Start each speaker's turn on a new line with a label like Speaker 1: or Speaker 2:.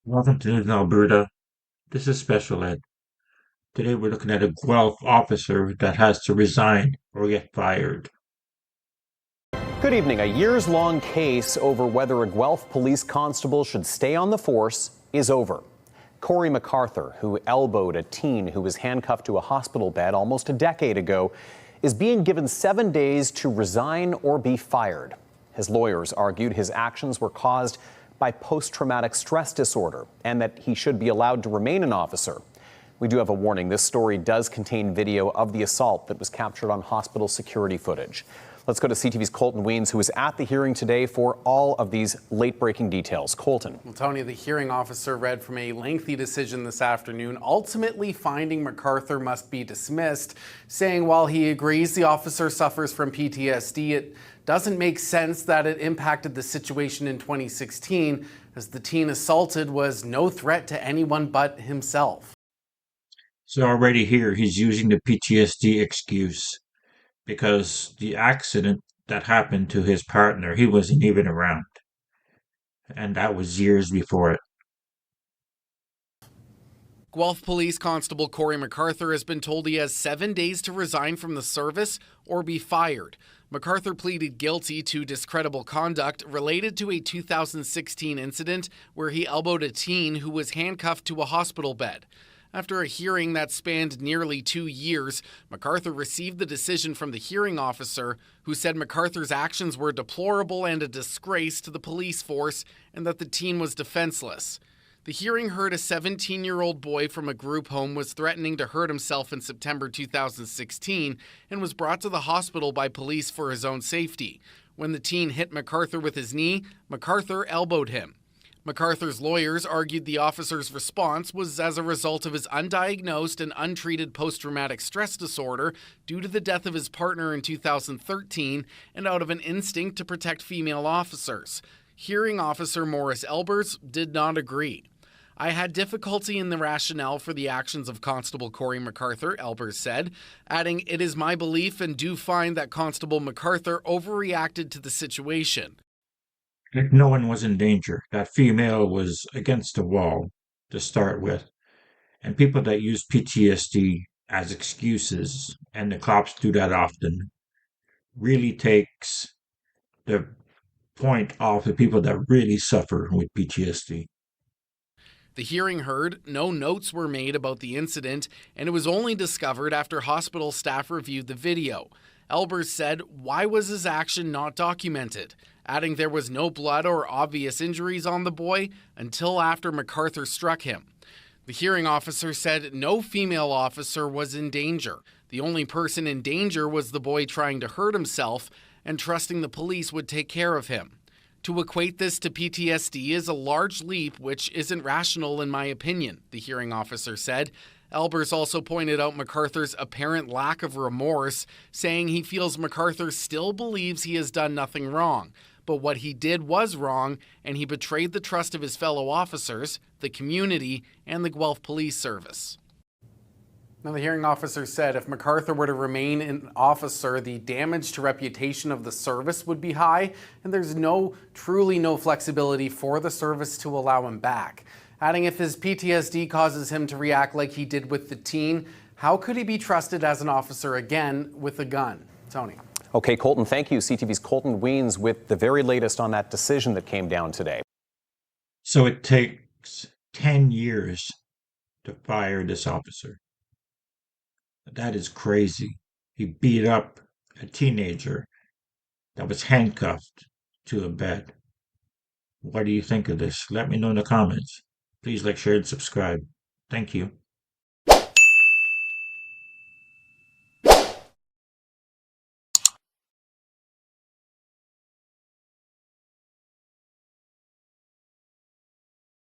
Speaker 1: Welcome to News in Alberta. This is Special Ed. Today we're looking at a Guelph officer that has to resign or get fired.
Speaker 2: Good evening. A years-long case over whether a Guelph police constable should stay on the force is over. Corey MacArthur, who elbowed a teen who was handcuffed to a hospital bed almost a decade ago, is being given 7 days to resign or be fired. His lawyers argued his actions were caused by post-traumatic stress disorder and that he should be allowed to remain an officer. We do have a warning. This story does contain video of the assault that was captured on hospital security footage. Let's go to CTV's Colton Weens, who was at the hearing today for all of these late-breaking details. Colton.
Speaker 3: Well, Tony, the hearing officer read from a lengthy decision this afternoon, ultimately finding MacArthur must be dismissed, saying while he agrees the officer suffers from PTSD, it doesn't make sense that it impacted the situation in 2016, as the teen assaulted was no threat to anyone but himself.
Speaker 1: So already here he's using the PTSD excuse because the accident that happened to his partner, he wasn't even around. And that was years before it.
Speaker 3: Guelph Police Constable Corey MacArthur has been told he has 7 days to resign from the service or be fired. MacArthur pleaded guilty to discreditable conduct related to a 2016 incident where he elbowed a teen who was handcuffed to a hospital bed. After a hearing that spanned nearly 2 years, MacArthur received the decision from the hearing officer, who said MacArthur's actions were deplorable and a disgrace to the police force and that the teen was defenseless. The hearing heard a 17-year-old boy from a group home was threatening to hurt himself in September 2016 and was brought to the hospital by police for his own safety. When the teen hit MacArthur with his knee, MacArthur elbowed him. MacArthur's lawyers argued the officer's response was as a result of his undiagnosed and untreated post-traumatic stress disorder due to the death of his partner in 2013 and out of an instinct to protect female officers. Hearing officer Morris Elbers did not agree. I had difficulty in the rationale for the actions of Constable Corey MacArthur, Elbers said, adding, "It is my belief and do find that Constable MacArthur overreacted to the situation."
Speaker 1: Like no one was in danger. That female was against the wall to start with. And people that use PTSD as excuses, and the cops do that often, really takes the point off the people that really suffer with PTSD.
Speaker 3: The hearing heard, no notes were made about the incident, and it was only discovered after hospital staff reviewed the video. Elbers said, why was his action not documented? Adding there was no blood or obvious injuries on the boy until after MacArthur struck him. The hearing officer said no female officer was in danger. The only person in danger was the boy trying to hurt himself and trusting the police would take care of him. To equate this to PTSD is a large leap which isn't rational in my opinion, the hearing officer said. Elbers also pointed out MacArthur's apparent lack of remorse, saying he feels MacArthur still believes he has done nothing wrong. But what he did was wrong, and he betrayed the trust of his fellow officers, the community, and the Guelph Police Service. Now, the hearing officer said if MacArthur were to remain an officer, the damage to reputation of the service would be high, and there's truly no flexibility for the service to allow him back. Adding if his PTSD causes him to react like he did with the teen, how could he be trusted as an officer again with a gun? Tony.
Speaker 2: Okay, Colton, thank you. CTV's Colton Weens with the very latest on that decision that came down today.
Speaker 1: So it takes 10 years to fire this officer. That is crazy. He beat up a teenager that was handcuffed to a bed. What do you think of this? Let me know in the comments. Please like, share, and subscribe. Thank you.